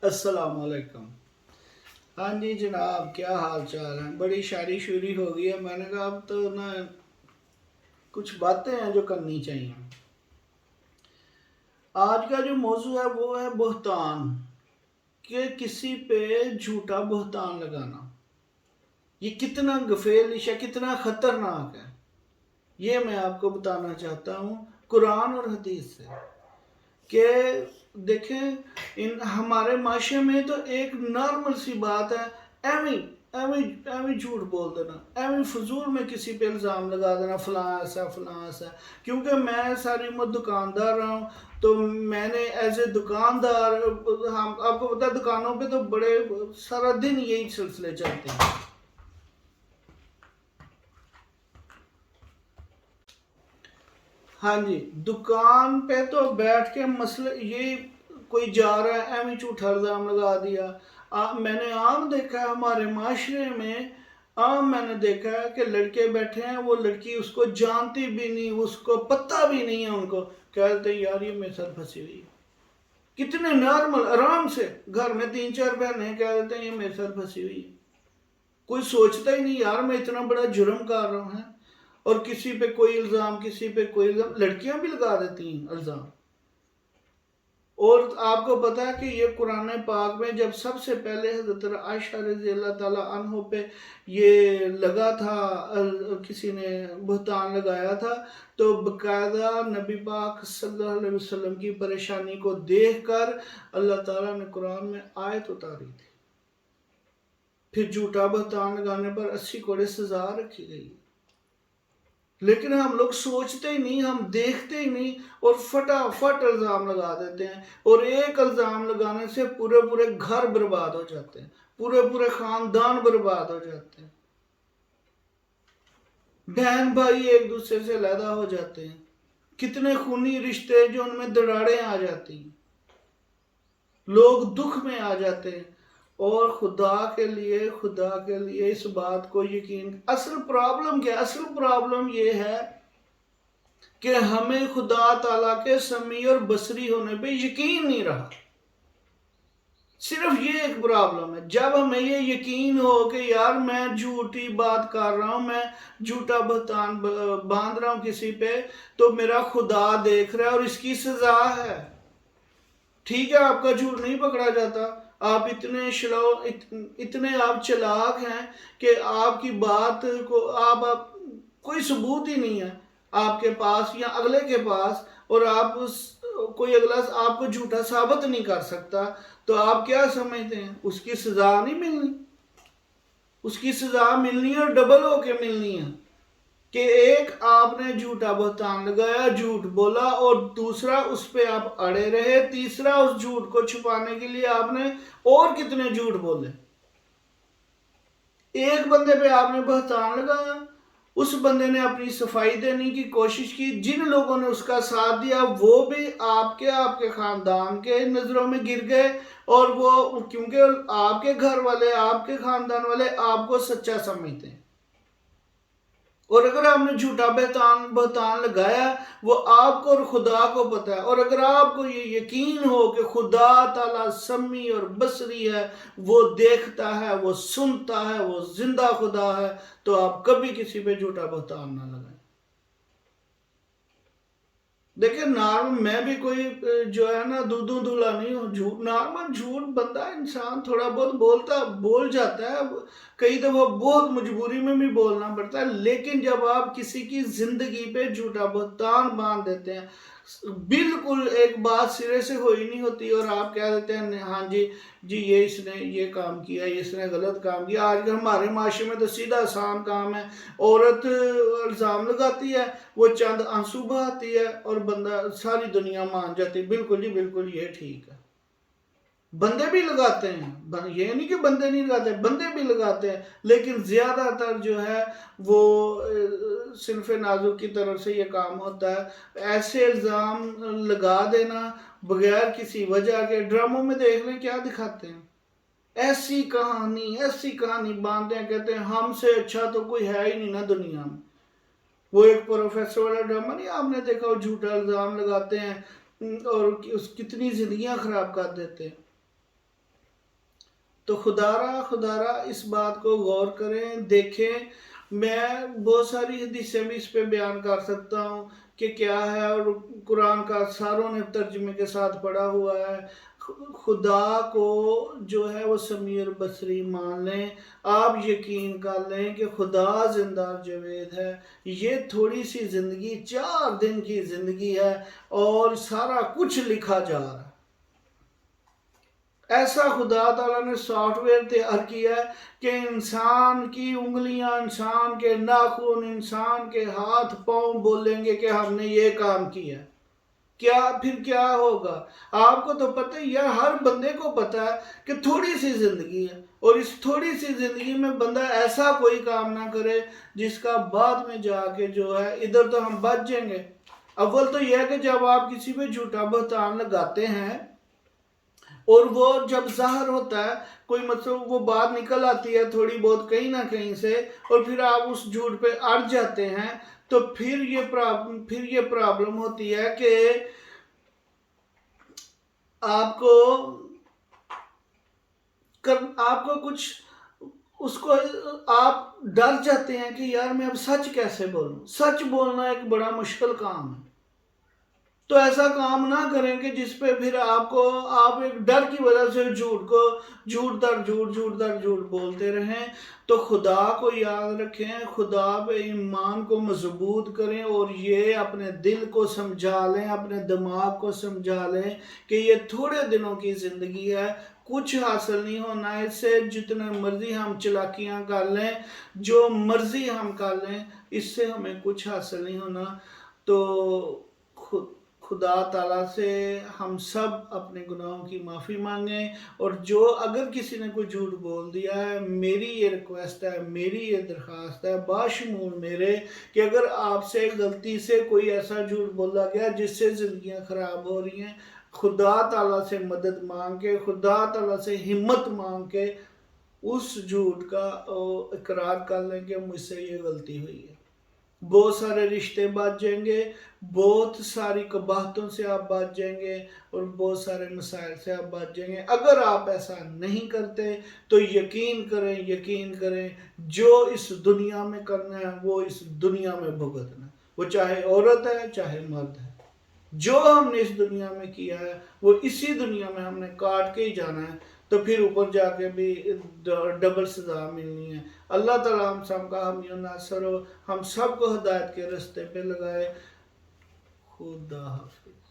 अस्सलाम वालेकुम। हाँ जी जनाब, क्या हाल चाल है? बड़ी शायरी शुरी हो गई है। मैंने कहा अब तो ना कुछ बातें हैं जो करनी चाहिए। आज का जो मौजू है वो है बहतान, कि किसी पे झूठा बहतान लगाना। ये कितना गफेलिश है, कितना खतरनाक है, ये मैं आपको बताना चाहता हूँ कुरान और हदीस से। कि देखें, इन हमारे माशरे में तो एक नॉर्मल सी बात है, एवं एवं एवं झूठ बोल देना, एवं फजूल में किसी पे इल्ज़ाम लगा देना, फलां ऐसा फलां ऐसा। क्योंकि मैं सारी उम्र दुकानदार रहा हूँ, तो मैंने एज ए दुकानदार, हम आपको पता है दुकानों पे तो बड़े सारा दिन यही सिलसिले चलते हैं। हाँ जी, दुकान पे तो बैठ के मसले ये, कोई जा रहा है एवं झूठा इल्ज़ाम लगा दिया। मैंने आम देखा है हमारे माशरे में, आम मैंने देखा है कि लड़के बैठे हैं, वो लड़की उसको जानती भी नहीं, उसको पता भी नहीं है, उनको कहते यार ये मेरे साथ फंसी हुई है। कितने नॉर्मल आराम से घर में 3-4 बहनें कह देते हैं ये मेरे साथ फंसी हुई है। कोई सोचता ही नहीं यार मैं इतना बड़ा जुर्म कर रहा हूँ। और किसी पे कोई इल्ज़ाम, किसी पे कोई इल्ज़ाम, लड़कियां भी लगा देती हैं इल्ज़ाम। और आपको पता है कि ये कुरान पाक में जब सबसे पहले हज़रत आयशा रज़ी अल्लाह ताला अन्हो पे ये लगा था, किसी ने बहतान लगाया था, तो बकायदा नबी पाक सल्लल्लाहु अलैहि वसल्लम की परेशानी को देखकर अल्लाह ताला ने कुरान में आयत उतारी थी। फिर झूठा बहतान लगाने पर 80 कोड़े सजा रखी गई। लेकिन हम लोग सोचते ही नहीं, हम देखते ही नहीं, और फटाफट इल्ज़ाम लगा देते हैं। और एक इल्ज़ाम लगाने से पूरे पूरे घर बर्बाद हो जाते हैं, पूरे पूरे खानदान बर्बाद हो जाते हैं, बहन भाई एक दूसरे से अलहदा हो जाते हैं, कितने खूनी रिश्ते जो उनमें दरारें आ जाती हैं, लोग दुख में आ जाते हैं। और खुदा के लिए इस बात को यकीन, असल प्रॉब्लम क्या, असल प्रॉब्लम ये है कि हमें खुदा ताला के समी और बसरी होने पे यकीन नहीं रहा। सिर्फ ये एक प्रॉब्लम है। जब हमें ये यकीन हो कि यार मैं झूठी बात कर रहा हूं, मैं झूठा बहतान बांध रहा हूं किसी पे, तो मेरा खुदा देख रहा है और इसकी सजा है। ठीक है, आपका झूठ नहीं पकड़ा जाता, आप इतने इतने आप चालाक हैं कि आपकी बात को आप कोई सबूत ही नहीं है आपके पास या अगले के पास, और आप कोई अगला आपको झूठा साबित नहीं कर सकता, तो आप क्या समझते हैं उसकी सजा नहीं मिलनी? उसकी सजा मिलनी है और डबल होके मिलनी है। कि एक आपने झूठा बहतान लगाया, झूठ बोला, और दूसरा उस पे आप अड़े रहे, तीसरा उस झूठ को छुपाने के लिए आपने और कितने झूठ बोले। एक बंदे पे आपने बहतान लगाया, उस बंदे ने अपनी सफाई देने की कोशिश की, जिन लोगों ने उसका साथ दिया वो भी आपके खानदान के नजरों में गिर गए, और वो क्योंकि आपके घर वाले, आपके खानदान वाले आपको सच्चा समझते हैं। और अगर आपने झूठा बहतान बहतान लगाया, वो आपको और खुदा को पता है। और अगर आपको ये यकीन हो कि खुदा ताला समी और बसरी है, वो देखता है, वो सुनता है, वो जिंदा खुदा है, तो आप कभी किसी पे झूठा बहतान ना लगाएं। देखिए नॉर्मल, मैं भी कोई जो है ना दूधू धुला नहीं हूँ। झूठ, नॉर्मल झूठ बंदा इंसान थोड़ा बहुत बोल जाता है, कई दफा बहुत मजबूरी में भी बोलना पड़ता है। लेकिन जब आप किसी की जिंदगी पे झूठा बहतान बांध देते हैं, बिल्कुल एक बात सिरे से हो ही नहीं होती, और आप कह देते हैं हाँ जी जी ये इसने ये काम किया, ये इसने गलत काम किया। आज हमारे माशरे में तो सीधा आसान काम है, औरत इल्ज़ाम लगाती है, वो चंद आंसू बहाती है, और बंदा सारी दुनिया मान जाती है बिल्कुल जी बिल्कुल ये ठीक है। बंदे भी लगाते हैं, ये नहीं कि बंदे नहीं लगाते, बंदे भी लगाते हैं, लेकिन ज्यादातर जो है वो सिर्फ नाजुक की तरफ से ये काम होता है। ऐसे इल्जाम लगा देना बगैर किसी वजह के। ड्रामों में देख लें क्या दिखाते हैं, ऐसी कहानी बांधते हैं, कहते हैं हमसे अच्छा तो कोई है ही नहीं ना दुनिया में। वो एक प्रोफेसर वाला ड्रामा नहीं आपने देखा, वो झूठा इल्जाम लगाते हैं और कितनी जिंदगियां खराब कर देते हैं। تو خدا را اس بات کو غور کریں، دیکھیں. میں بہت ساری حدیثیں بھی اس پہ بیان کر سکتا ہوں کہ کیا ہے، اور قرآن کا ساروں نے ترجمے کے ساتھ پڑھا ہوا ہے. خدا کو جو ہے وہ سمیع البصری مان لیں. آپ یقین کر لیں کہ خدا زندہ اور جاوید ہے. یہ تھوڑی سی زندگی 4 دن کی زندگی ہے اور سارا کچھ لکھا جا رہا ہے. ایسا خدا تعالیٰ نے سافٹ ویئر تیار کیا ہے کہ انسان کی انگلیاں، انسان کے ناخن، انسان کے ہاتھ پاؤں بولیں گے کہ ہم نے یہ کام کیا. پھر کیا ہوگا؟ آپ کو تو پتہ ہی ہے، ہر بندے کو پتہ ہے کہ تھوڑی سی زندگی ہے، اور اس تھوڑی سی زندگی میں بندہ ایسا کوئی کام نہ کرے جس کا بعد میں جا کے جو ہے ادھر تو ہم بچ جائیں گے. اول تو یہ ہے کہ جب آپ کسی پہ جھوٹا بہتان لگاتے ہیں اور وہ جب ظاہر ہوتا ہے، کوئی مطلب وہ بات نکل آتی ہے تھوڑی بہت کہیں نہ کہیں سے، اور پھر آپ اس جھوٹ پہ اڑ جاتے ہیں، تو پھر یہ پرابلم ہوتی ہے کہ آپ کو کچھ اس کو آپ ڈر جاتے ہیں کہ یار میں اب سچ کیسے بولوں. سچ بولنا ایک بڑا مشکل کام ہے. تو ایسا کام نہ کریں کہ جس پہ پھر آپ ایک ڈر کی وجہ سے جھوٹ در جھوٹ بولتے رہیں. تو خدا کو یاد رکھیں، خدا پہ ایمان کو مضبوط کریں، اور یہ اپنے دل کو سمجھا لیں، اپنے دماغ کو سمجھا لیں کہ یہ تھوڑے دنوں کی زندگی ہے، کچھ حاصل نہیں ہونا ہے اس سے. جتنے مرضی ہم چلاکیاں کر لیں، جو مرضی ہم کر لیں، اس سے ہمیں کچھ حاصل نہیں ہونا. تو خدا تعالیٰ سے ہم سب اپنے گناہوں کی معافی مانگیں. اور جو اگر کسی نے کوئی جھوٹ بول دیا ہے، میری یہ ریکویسٹ ہے، میری یہ درخواست ہے باشمول میرے، کہ اگر آپ سے غلطی سے کوئی ایسا جھوٹ بولا گیا جس سے زندگیاں خراب ہو رہی ہیں، خدا تعالیٰ سے مدد مانگ کے، خدا تعالیٰ سے ہمت مانگ کے اس جھوٹ کا اقرار کر لیں کہ مجھ سے یہ غلطی ہوئی ہے. بہت سارے رشتے بچ جائیں گے، بہت ساری قباحتوں سے آپ بچ جائیں گے، اور بہت سارے مسائل سے آپ بچ جائیں گے. اگر آپ ایسا نہیں کرتے تو یقین کریں جو اس دنیا میں کرنا ہے وہ اس دنیا میں بھگتنا ہے. وہ چاہے عورت ہے چاہے مرد ہے، جو ہم نے اس دنیا میں کیا ہے وہ اسی دنیا میں ہم نے کاٹ کے ہی جانا ہے. تو پھر اوپر جا کے بھی ڈبل سزا ملنی ہے. اللہ تعالیٰ ہم سب کا حامی و ناصر ہو، ہم سب کو ہدایت کے رستے پہ لگائے. خدا حافظ.